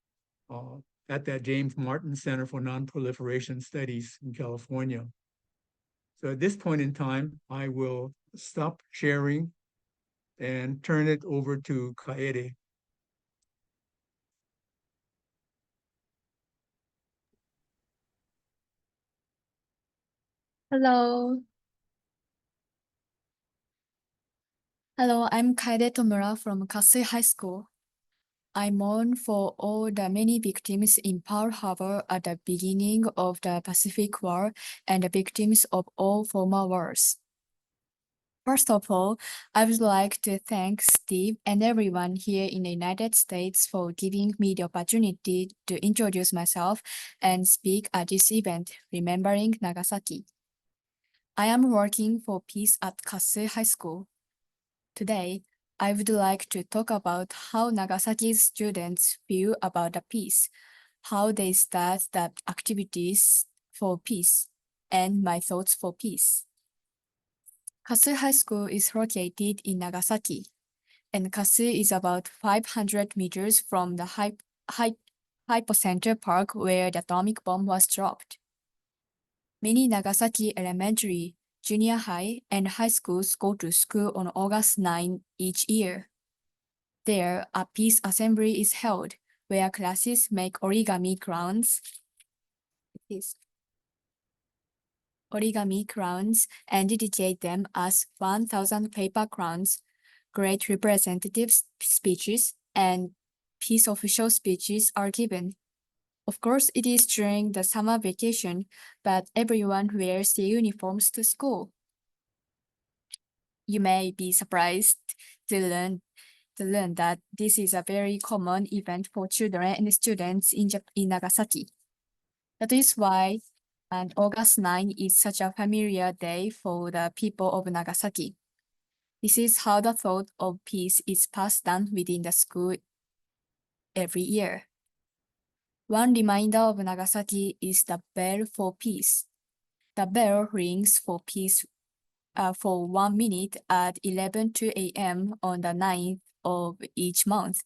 at that James Martin Center for Non-Proliferation Studies in California. So at this point in time, I will stop sharing and turn it over to Kaede. Hello. Hello, I'm Kaede Tomura from Kasui High School. I mourn for all the many victims in Pearl Harbor at the beginning of the Pacific War and the victims of all former wars. First of all, I would like to thank Steve and everyone here in the United States for giving me the opportunity to introduce myself and speak at this event, Remembering Nagasaki. I am working for peace at Kasui High School. Today, I would like to talk about how Nagasaki's students feel about the peace, how they start the activities for peace, and my thoughts for peace. Kasui High School is located in Nagasaki, and Kasui is about 500 meters from the Hypocenter Park where the atomic bomb was dropped. Many Nagasaki elementary, junior high, and high schools go to school on August 9 each year. There, a peace assembly is held where classes make origami crowns and dedicate them as 1,000 paper crowns, great representative speeches, and peace official speeches are given. Of course, it is during the summer vacation, but everyone wears their uniforms to school. You may be surprised to learn that this is a very common event for children and students in Nagasaki. That is why August 9 is such a familiar day for the people of Nagasaki. This is how the thought of peace is passed down within the school every year. One reminder of Nagasaki is the bell for peace. The bell rings for peace for 1 minute at 11:02 a.m. on the 9th of each month,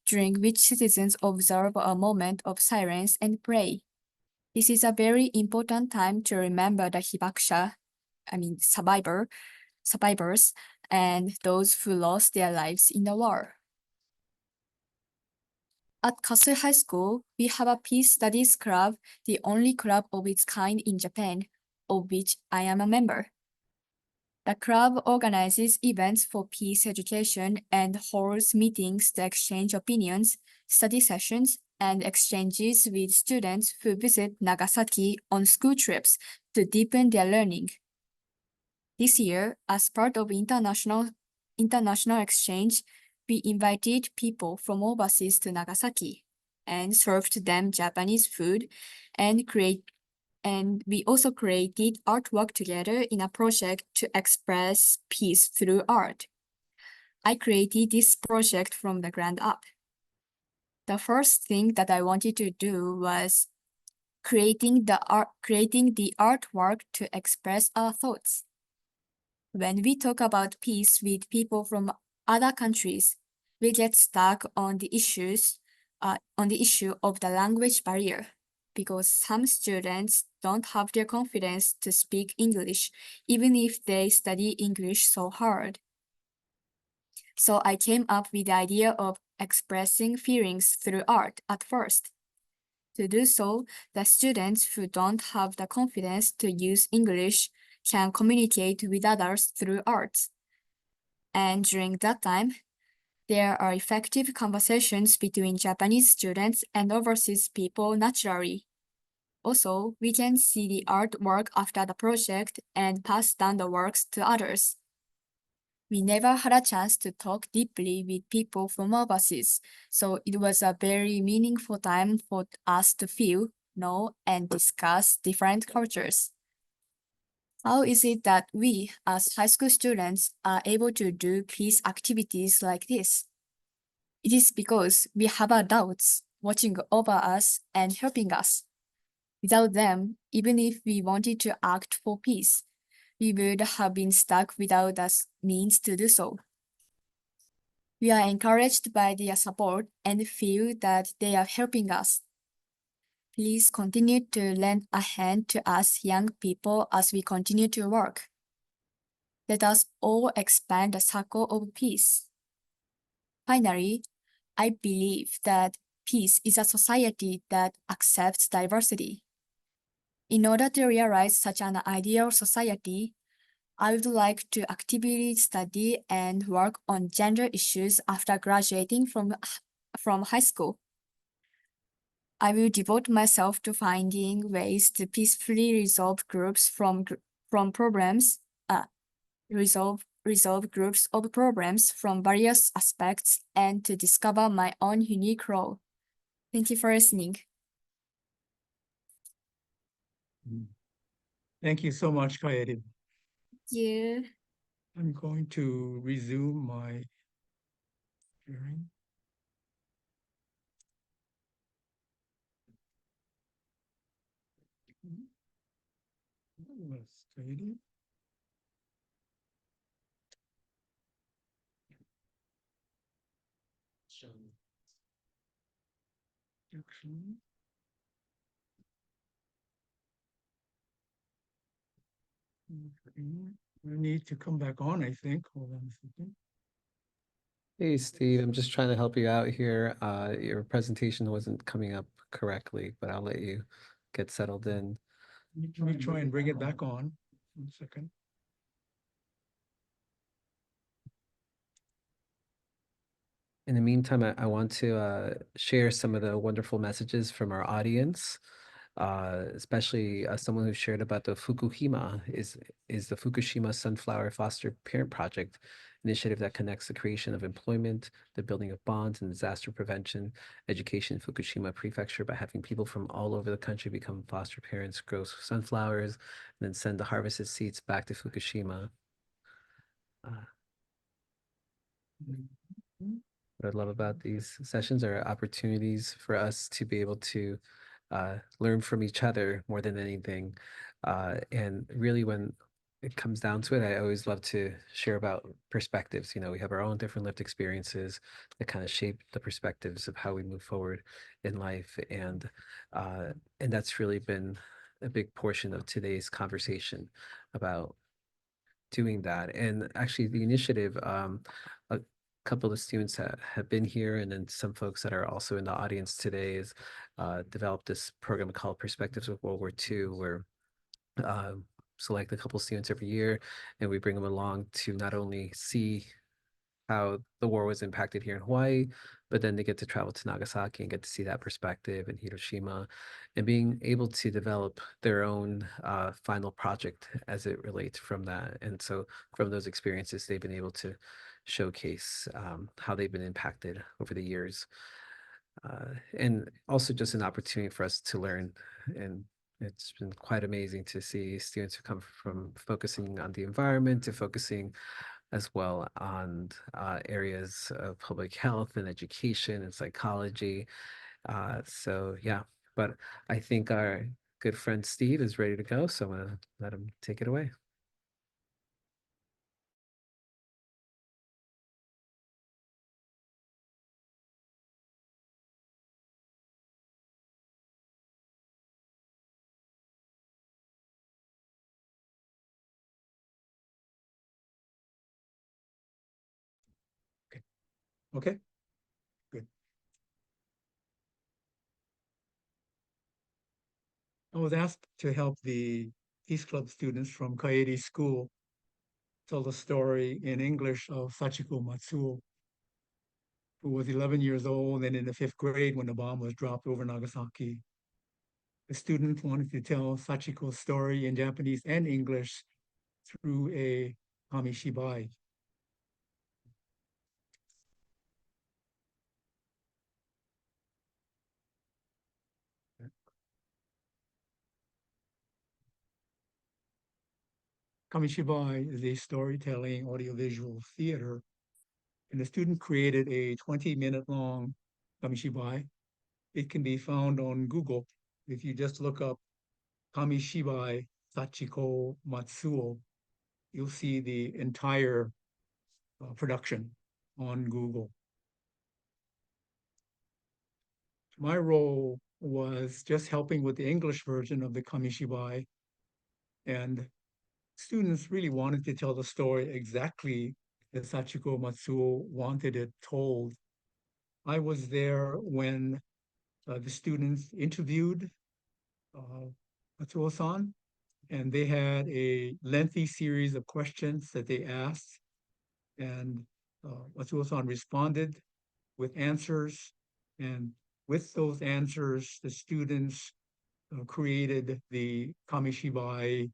during which citizens observe a moment of silence and pray. This is a very important time to remember the survivors, and those who lost their lives in the war. At Kasui High School, we have a Peace Studies Club, the only club of its kind in Japan, of which I am a member. The club organizes events for peace education and holds meetings to exchange opinions, study sessions, and exchanges with students who visit Nagasaki on school trips to deepen their learning. This year, as part of international exchange, we invited people from overseas to Nagasaki and served them Japanese food and we also created artwork together in a project to express peace through art. I created this project from the ground up. The first thing that I wanted to do was creating the artwork to express our thoughts. When we talk about peace with people from other countries, we get stuck on the issue of the language barrier, because some students don't have the confidence to speak English, even if they study English so hard. So I came up with the idea of expressing feelings through art at first. To do so, the students who don't have the confidence to use English can communicate with others through arts. And during that time, there are effective conversations between Japanese students and overseas people naturally. Also, we can see the artwork after the project and pass down the works to others. We never had a chance to talk deeply with people from overseas, so it was a very meaningful time for us to feel, know, and discuss different cultures. How is it that we, as high school students, are able to do peace activities like this? It is because we have adults watching over us and helping us. Without them, even if we wanted to act for peace, we would have been stuck without the means to do so. We are encouraged by their support and feel that they are helping us. Please continue to lend a hand to us young people as we continue to work. Let us all expand the circle of peace. Finally, I believe that peace is a society that accepts diversity. In order to realize such an ideal society, I would like to actively study and work on gender issues after graduating from high school. I will devote myself to finding ways to peacefully resolve groups resolve groups of problems from various aspects and to discover my own unique role. Thank you for listening. Thank you so much, Kaede. Thank you. I'm going to resume my sharing. Kaede. Action. I need to come back on, I think. Hold on a second. Hey, Steve, I'm just trying to help you out here. Your presentation wasn't coming up correctly, but I'll let you get settled in. Let me try and bring it back on. 1 second. In the meantime, I want to share some of the wonderful messages from our audience, especially someone who shared about the Fukuhima is the Fukushima Sunflower Foster Parent Project initiative that connects the creation of employment, the building of bonds, and disaster prevention education in Fukushima Prefecture by having people from all over the country become foster parents, grow sunflowers, and then send the harvested seeds back to Fukushima. What I love about these sessions are opportunities for us to be able to learn from each other more than anything. And really, when it comes down to it, I always love to share about perspectives. You know, we have our own different lived experiences that kind of shape the perspectives of how we move forward in life. And that's really been a big portion of today's conversation about doing that. And actually, the initiative, couple of students that have been here, and then some folks that are also in the audience today, is developed this program called Perspectives of World War II, where select a couple students every year, and we bring them along to not only see how the war was impacted here in Hawaii, but then they get to travel to Nagasaki and get to see that perspective, in Hiroshima, and being able to develop their own final project as it relates from that. And so from those experiences, they've been able to showcase how they've been impacted over the years. And also just an opportunity for us to learn. And it's been quite amazing to see students who come from focusing on the environment to focusing as well on areas of public health and education and psychology. So yeah, but I think our good friend Steve is ready to go, so I'm gonna let him take it away. Okay, good. I was asked to help the Peace Club students from Kaede School tell the story in English of Sachiko Matsuo, who was 11 years old and in the 5th grade when the bomb was dropped over Nagasaki. The student wanted to tell Sachiko's story in Japanese and English through a kamishibai. Kamishibai is a storytelling audiovisual theater, and the student created a 20-minute long kamishibai. It can be found on Google. If you just look up Kamishibai Sachiko Matsuo, you'll see the entire production on Google. My role was just helping with the English version of the Kamishibai, and students really wanted to tell the story exactly as Sachiko Matsuo wanted it told. I was there when the students interviewed Matsuo-san, and they had a lengthy series of questions that they asked, and Matsuo-san responded with answers, and with those answers, the students created the Kamishibai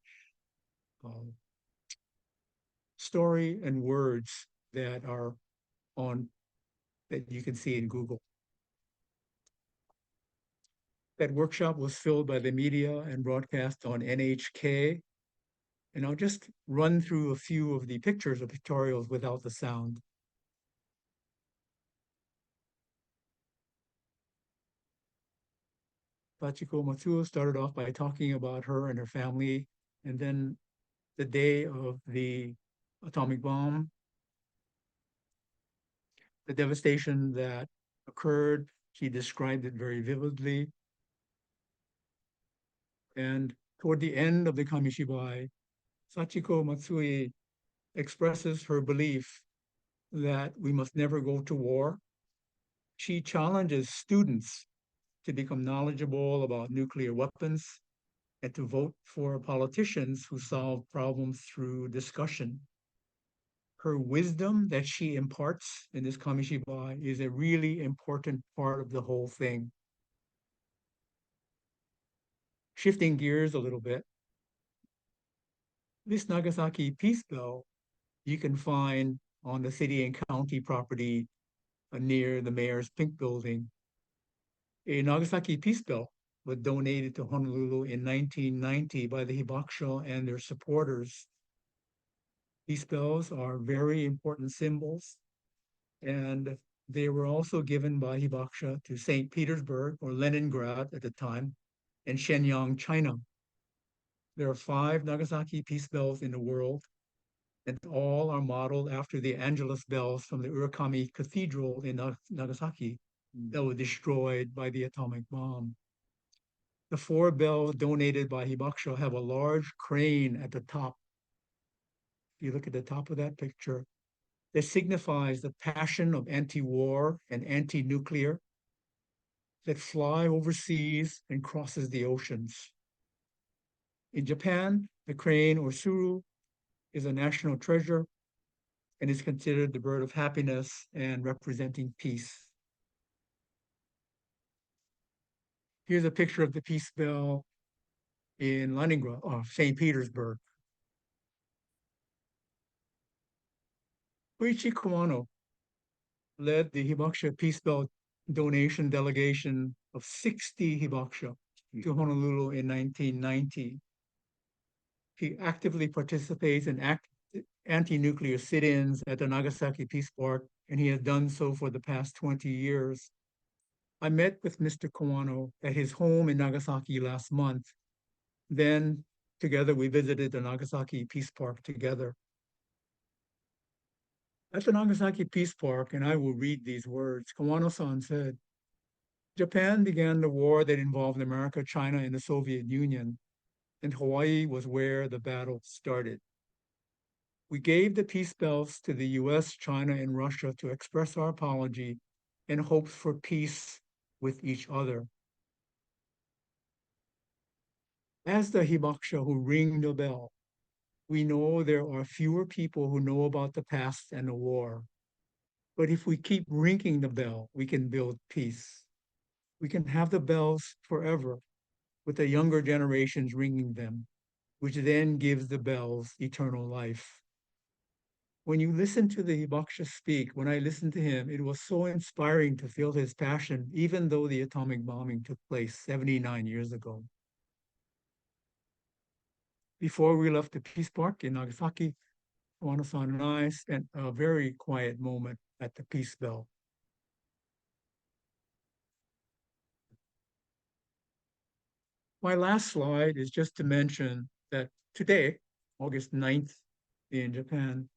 story and words that are that you can see in Google. That workshop was filled by the media and broadcast on NHK. And I'll just run through a few of the pictures or pictorials without the sound. Sachiko Matsuo started off by talking about her and her family, and then the day of the atomic bomb, the devastation that occurred. She described it very vividly. And toward the end of the Kamishibai, Sachiko Matsui expresses her belief that we must never go to war. She challenges students to become knowledgeable about nuclear weapons and to vote for politicians who solve problems through discussion. Her wisdom that she imparts in this Kamishibai is a really important part of the whole thing. Shifting gears a little bit, this Nagasaki Peace Bell you can find on the city and county property near the mayor's pink building. A Nagasaki Peace Bell was donated to Honolulu in 1990 by the Hibakusha and their supporters. These bells are very important symbols, and they were also given by Hibakusha to St. Petersburg, or Leningrad at the time, and Shenyang, China. There are 5 Nagasaki peace bells in the world, and all are modeled after the Angelus bells from the Urakami Cathedral in Nagasaki that were destroyed by the atomic bomb. The 4 bells donated by Hibakusha have a large crane at the top. If you look at the top of that picture, that signifies the passion of anti-war and anti-nuclear that fly overseas and crosses the oceans. In Japan, the crane or suru is a national treasure and is considered the bird of happiness and representing peace. Here's a picture of the peace bell in Leningrad, St. Petersburg. Koichi Kawano led the Hibakusha Peace Bell donation delegation of 60 Hibakusha to Honolulu in 1990. He actively participates in anti-nuclear sit-ins at the Nagasaki Peace Park, and he has done so for the past 20 years. I met with Mr. Kawano at his home in Nagasaki last month. Then, together, we visited the Nagasaki Peace Park together. At the Nagasaki Peace Park, and I will read these words, Kawano-san said, Japan began the war that involved America, China, and the Soviet Union, and Hawaii was where the battle started. We gave the peace bells to the US, China, and Russia to express our apology and hopes for peace with each other. As the Hibakusha who ring the bell, we know there are fewer people who know about the past and the war. But if we keep ringing the bell, we can build peace. We can have the bells forever with the younger generations ringing them, which then gives the bells eternal life. When you listen to the Hibakusha speak, when I listened to him, it was so inspiring to feel his passion, even though the atomic bombing took place 79 years ago. Before we left the Peace Park in Nagasaki, Kawano-san and I spent a very quiet moment at the Peace Bell. My last slide is just to mention that today, August 9th in Japan,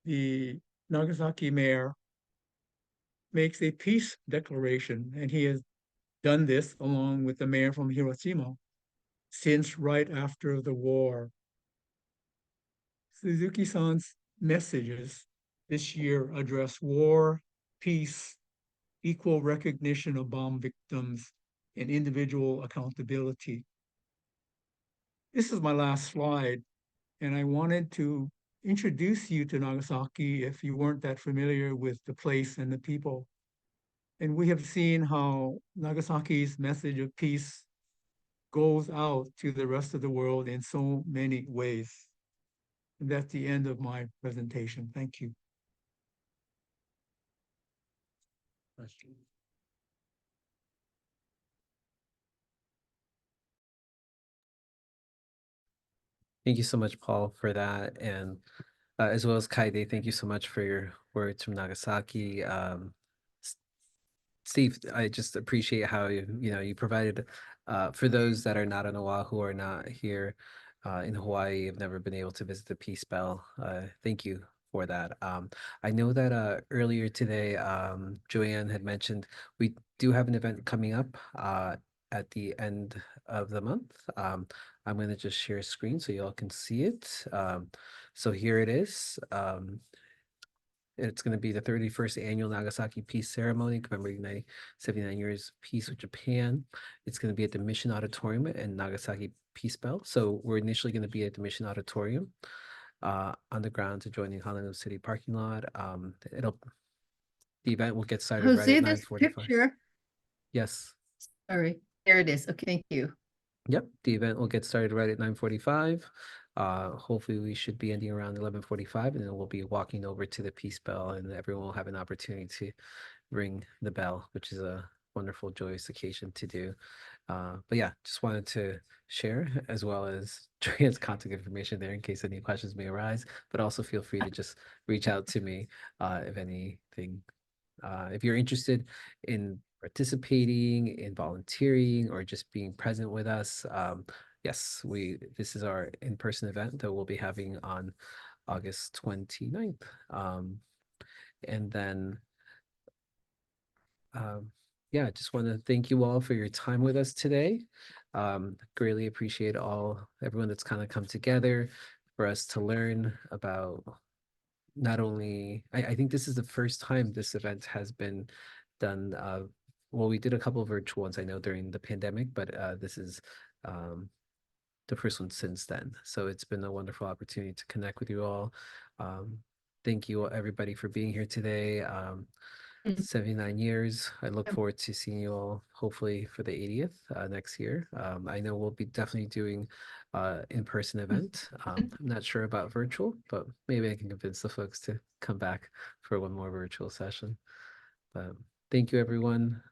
the Nagasaki mayor makes a peace declaration, and he has done this along with the mayor from Hiroshima since right after the war. Suzuki-san's messages this year address war, peace, equal recognition of bomb victims, and individual accountability. This is my last slide, and I wanted to introduce you to Nagasaki if you weren't that familiar with the place and the people. And we have seen how Nagasaki's message of peace goes out to the rest of the world in so many ways. And that's the end of my presentation. Thank you. Thank you so much, Paul, for that. And as well as Kaede, thank you so much for your words from Nagasaki. Steve, I just appreciate how you provided for those that are not on Oahu or not here in Hawaii, have never been able to visit the Peace Bell. Thank you for that. I know that earlier today, Joanne had mentioned we do have an event coming up at the end of the month. I'm going to just share a screen so you all can see it. So here it is. It's going to be the 31st annual Nagasaki Peace Ceremony, commemorating 79 years of peace with Japan. It's going to be at the Mission Auditorium in Nagasaki Peace Bell. So we're initially going to be at the Mission Auditorium on the grounds adjoining Honolulu City parking lot. The event will get started right Jose, at this 9:45. picture. Yes. Sorry, there it is. Okay, thank you. Yep, the event will get started right at 9:45. Hopefully we should be ending around 11:45, and then we'll be walking over to the Peace Bell, and everyone will have an opportunity to ring the bell, which is a wonderful, joyous occasion to do. But yeah, just wanted to share, as well as Joanne's contact information there in case any questions may arise, but also feel free to just reach out to me if anything. If you're interested in participating, in volunteering, or just being present with us, yes, this is our in-person event that we'll be having on August 29th. And then, yeah, I just want to thank you all for your time with us today. Greatly appreciate everyone that's kind of come together for us to learn about not only, I think this is the first time this event has been done. Well, we did a couple of virtual ones, I know, during the pandemic, but this is the first one since then. So it's been a wonderful opportunity to connect with you all. Thank you everybody for being here today. 79 years. I look forward to seeing you all hopefully for the 80th next year. I know we'll be definitely doing in-person event. I'm not sure about virtual, but maybe I can convince the folks to come back for one more virtual session. But thank you everyone.